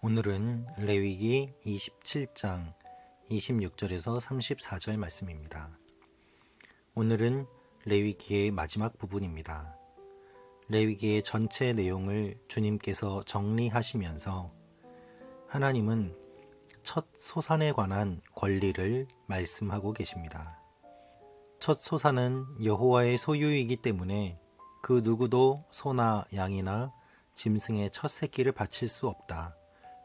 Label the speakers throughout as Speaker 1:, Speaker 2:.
Speaker 1: 오늘은 레위기 27장 26절에서 34절 말씀입니다. 오늘은 레위기의 마지막 부분입니다. 레위기의 전체 내용을 주님께서 정리하시면서 하나님은 첫 소산에 관한 권리를 말씀하고 계십니다. 첫 소산은 여호와의 소유이기 때문에 그 누구도 소나 양이나 짐승의 첫 새끼를 바칠 수 없다.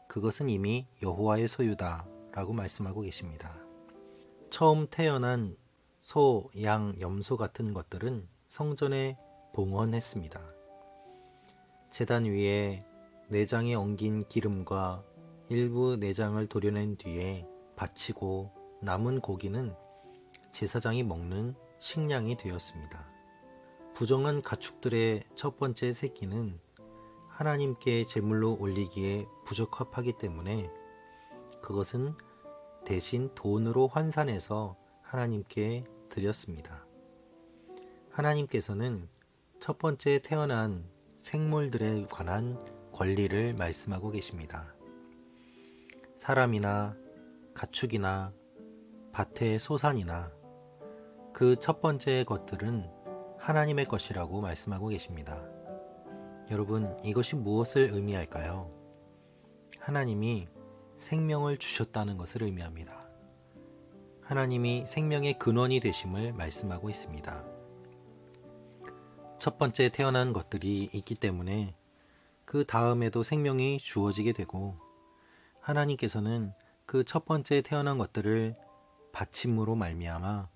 Speaker 1: 그것은 이미 여호와의 소유다 라고 말씀하고 계십니다. 처음 태어난 소, 양, 염소 같은 것들은 성전에 봉헌했습니다. 제단 위에 내장에 엉긴 기름과 일부 내장을 도려낸 뒤에 바치고 남은 고기는 제사장이 먹는 식량이 되었습니다. 부정한 가축들의 첫 번째 새끼는 하나님께 제물로 올리기에 부적합하기 때문에 그것은 대신 돈으로 환산해서 하나님께 드렸습니다. 하나님께서는 첫 번째 태어난 생물들에 관한 권리를 말씀하고 계십니다. 사람이나 가축이나 밭의 소산이나 그 첫 번째 것들은 하나님의 것이라고 말씀하고 계십니다. 여러분, 이것이 무엇을 의미할까요? 하나님이 생명을 주셨다는 것을 의미합니다. 하나님이 생명의 근원이 되심을 말씀하고 있습니다. 첫 번째 태어난 것들이 있기 때문에 그 다음에도 생명이 주어지게 되고, 하나님께서는 그 첫 번째 태어난 것들을 바침으로 말미암아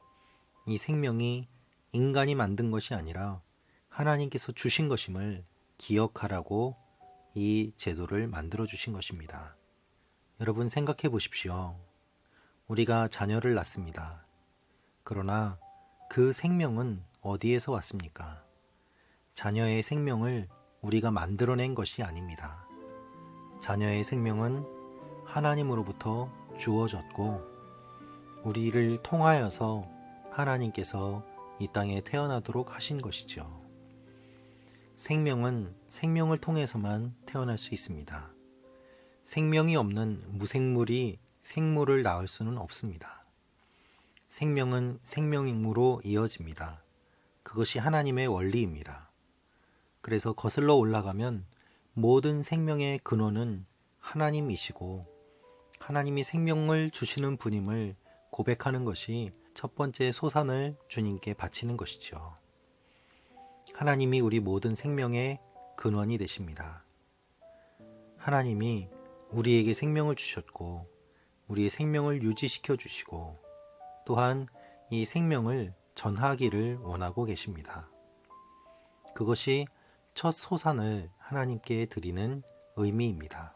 Speaker 1: 이 생명이 인간이 만든 것이 아니라 하나님께서 주신 것임을 기억하라고 이 제도를 만들어 주신 것입니다. 여러분, 생각해 보십시오. 우리가 자녀를 낳습니다. 그러나 그 생명은 어디에서 왔습니까? 자녀의 생명을 우리가 만들어낸 것이 아닙니다. 자녀의 생명은 하나님으로부터 주어졌고 우리를 통하여서 하나님께서 이 땅에 태어나도록 하신 것이죠. 생명은 생명을 통해서만 태어날 수 있습니다. 생명이 없는 무생물이 생물을 낳을 수는 없습니다. 생명은 생명으로 이어집니다. 그것이 하나님의 원리입니다. 그래서 거슬러 올라가면 모든 생명의 근원은 하나님이시고 하나님이 생명을 주시는 분임을 고백하는 것이 첫 번째 소산을 주님께 바치는 것이죠. 하나님이 우리 모든 생명의 근원이 되십니다. 하나님이 우리에게 생명을 주셨고 우리의 생명을 유지시켜 주시고 또한 이 생명을 전하기를 원하고 계십니다. 그것이 첫 소산을 하나님께 드리는 의미입니다.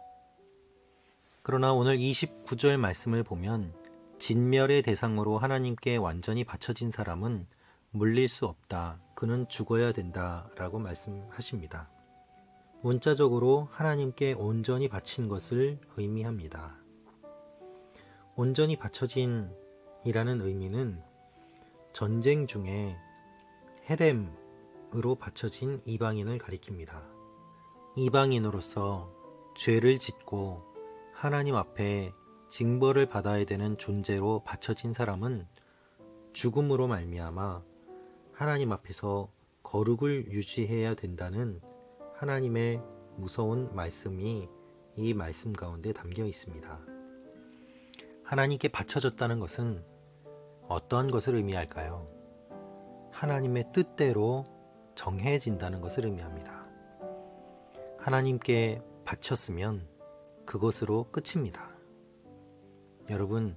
Speaker 1: 그러나 오늘 29절 말씀을 보면 진멸의 대상으로 하나님께 완전히 바쳐진 사람은 물릴 수 없다. 그는 죽어야 된다. 라고 말씀하십니다. 문자적으로 하나님께 온전히 바친 것을 의미합니다. 온전히 바쳐진 이라는 의미는 전쟁 중에 헤뎀으로 바쳐진 이방인을 가리킵니다. 이방인으로서 죄를 짓고 하나님 앞에 징벌을 받아야 되는 존재로 바쳐진 사람은 죽음으로 말미암아 하나님 앞에서 거룩을 유지해야 된다는 하나님의 무서운 말씀이 이 말씀 가운데 담겨 있습니다. 하나님께 바쳐졌다는 것은 어떠한 것을 의미할까요? 하나님의 뜻대로 정해진다는 것을 의미합니다. 하나님께 바쳤으면 그것으로 끝입니다. 여러분,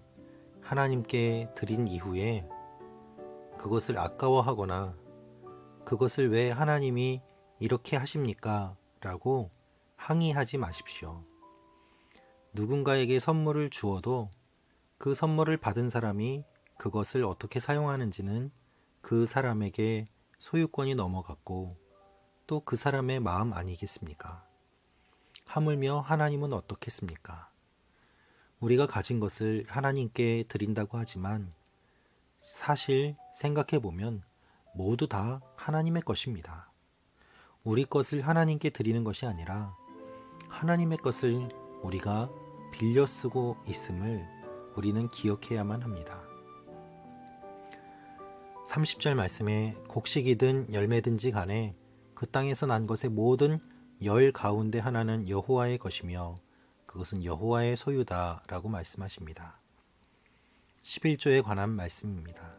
Speaker 1: 하나님께 드린 이후에 그것을 아까워하거나 그것을 왜 하나님이 이렇게 하십니까? 라고 항의하지 마십시오. 누군가에게 선물을 주어도 그 선물을 받은 사람이 그것을 어떻게 사용하는지는 그 사람에게 소유권이 넘어갔고 또 그 사람의 마음 아니겠습니까? 하물며 하나님은 어떻겠습니까? 우리가 가진 것을 하나님께 드린다고 하지만 사실 생각해보면 모두 다 하나님의 것입니다. 우리 것을 하나님께 드리는 것이 아니라 하나님의 것을 우리가 빌려 쓰고 있음을 우리는 기억해야만 합니다. 30절 말씀에 곡식이든 열매든지 간에 그 땅에서 난 것의 모든 열 가운데 하나는 여호와의 것이며 그것은 여호와의 소유다 라고 말씀하십니다. 11조에 관한 말씀입니다.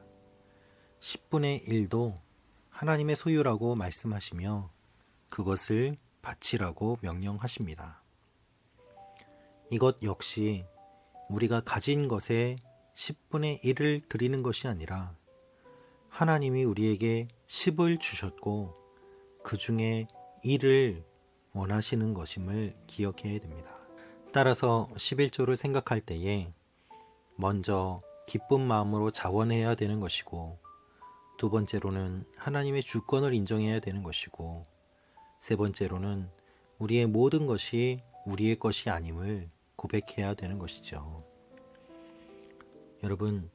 Speaker 1: 10분의 1도 하나님의 소유라고 말씀하시며 그것을 바치라고 명령하십니다. 이것 역시 우리가 가진 것의 10분의 1을 드리는 것이 아니라 하나님이 우리에게 10을 주셨고 그 중에 1을 원하시는 것임을 기억해야 됩니다. 따라서 11조를 생각할 때에 먼저 기쁜 마음으로 자원해야 되는 것이고 두 번째로는 하나님의 주권을 인정해야 되는 것이고 세 번째로는 우리의 모든 것이 우리의 것이 아님을 고백해야 되는 것이죠. 여러분,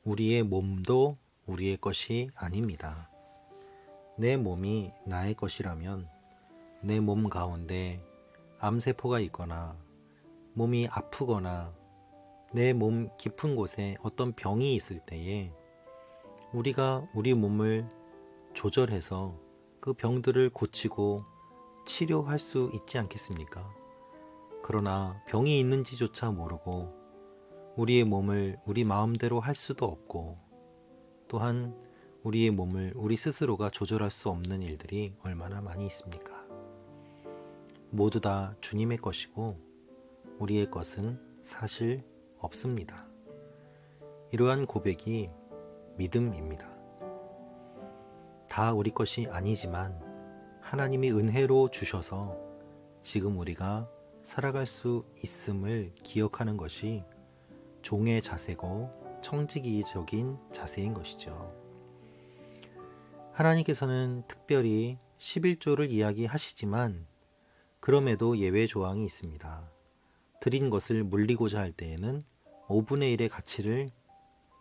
Speaker 1: 우리의 몸도 우리의 것이 아닙니다. 내 몸이 나의 것이라면 내 몸 가운데 암세포가 있거나 몸이 아프거나 내 몸 깊은 곳에 어떤 병이 있을 때에 우리가 우리 몸을 조절해서 그 병들을 고치고 치료할 수 있지 않겠습니까? 그러나 병이 있는지조차 모르고 우리의 몸을 우리 마음대로 할 수도 없고 또한 우리의 몸을 우리 스스로가 조절할 수 없는 일들이 얼마나 많이 있습니까? 모두 다 주님의 것이고 우리의 것은 사실 없습니다. 이러한 고백이 믿음입니다. 다 우리 것이 아니지만 하나님이 은혜로 주셔서 지금 우리가 살아갈 수 있음을 기억하는 것이 종의 자세고 청지기적인 자세인 것이죠. 하나님께서는 특별히 11조를 이야기하시지만 그럼에도 예외 조항이 있습니다. 드린 것을 물리고자 할 때에는 5분의 1의 가치를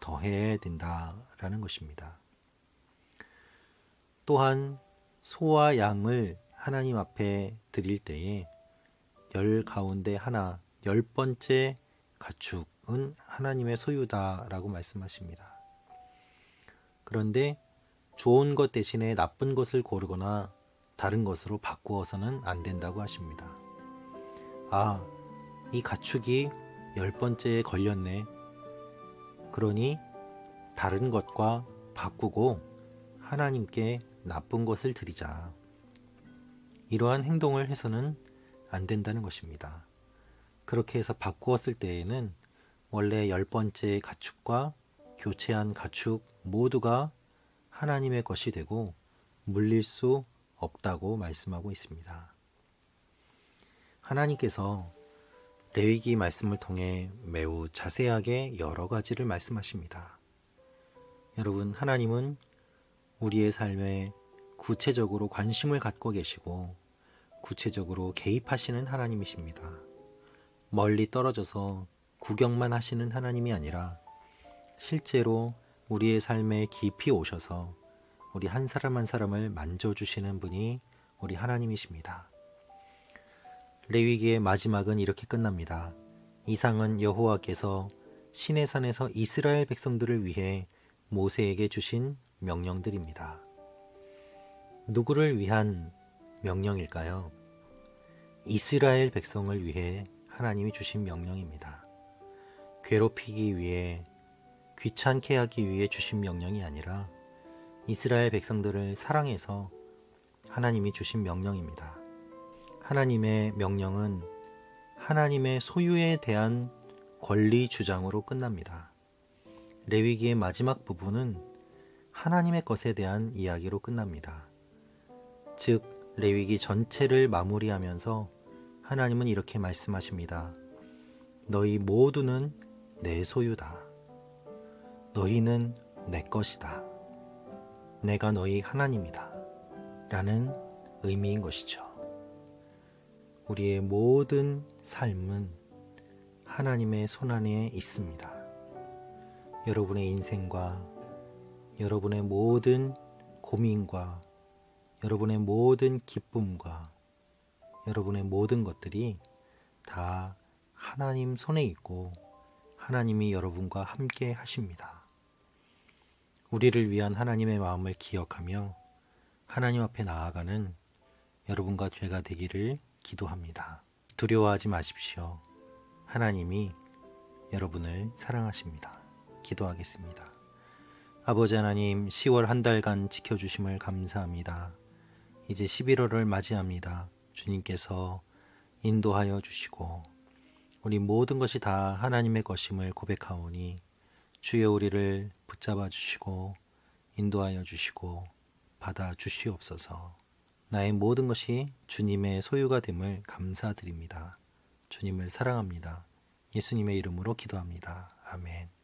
Speaker 1: 더해야 된다라는 것입니다. 또한 소와 양을 하나님 앞에 드릴 때에 열 가운데 하나, 10번째 가축은 하나님의 소유다라고 말씀하십니다. 그런데 좋은 것 대신에 나쁜 것을 고르거나 다른 것으로 바꾸어서는 안 된다고 하십니다. 아, 이 가축이 10번째에 걸렸네. 그러니 다른 것과 바꾸고 하나님께 나쁜 것을 드리자. 이러한 행동을 해서는 안 된다는 것입니다. 그렇게 해서 바꾸었을 때에는 원래 10번째 가축과 교체한 가축 모두가 하나님의 것이 되고 물릴 수 없다고 말씀하고 있습니다. 하나님께서 레위기 말씀을 통해 매우 자세하게 여러 가지를 말씀하십니다. 여러분, 하나님은 우리의 삶에 구체적으로 관심을 갖고 계시고 구체적으로 개입하시는 하나님이십니다. 멀리 떨어져서 구경만 하시는 하나님이 아니라 실제로 우리의 삶에 깊이 오셔서 우리 한 사람 한 사람을 만져주시는 분이 우리 하나님이십니다. 레위기의 마지막은 이렇게 끝납니다. 이상은 여호와께서 시내산에서 이스라엘 백성들을 위해 모세에게 주신 명령들입니다. 누구를 위한 명령일까요? 이스라엘 백성을 위해 하나님이 주신 명령입니다. 괴롭히기 위해, 귀찮게 하기 위해 주신 명령이 아니라 이스라엘 백성들을 사랑해서 하나님이 주신 명령입니다. 하나님의 명령은 하나님의 소유에 대한 권리 주장으로 끝납니다. 레위기의 마지막 부분은 하나님의 것에 대한 이야기로 끝납니다. 즉, 레위기 전체를 마무리하면서 하나님은 이렇게 말씀하십니다. 너희 모두는 내 소유다. 너희는 내 것이다. 내가 너희 하나님이다. 라는 의미인 것이죠. 우리의 모든 삶은 하나님의 손안에 있습니다. 여러분의 인생과 여러분의 모든 고민과 여러분의 모든 기쁨과 여러분의 모든 것들이 다 하나님 손에 있고 하나님이 여러분과 함께 하십니다. 우리를 위한 하나님의 마음을 기억하며 하나님 앞에 나아가는 여러분과 제가 되기를 기도합니다. 두려워하지 마십시오. 하나님이 여러분을 사랑하십니다. 기도하겠습니다. 아버지 하나님, 10월 한 달간 지켜주심을 감사합니다. 이제 11월을 맞이합니다. 주님께서 인도하여 주시고 우리 모든 것이 다 하나님의 것임을 고백하오니 주여 우리를 붙잡아 주시고 인도하여 주시고 받아 주시옵소서. 나의 모든 것이 주님의 소유가 됨을 감사드립니다. 주님을 사랑합니다. 예수님의 이름으로 기도합니다. 아멘.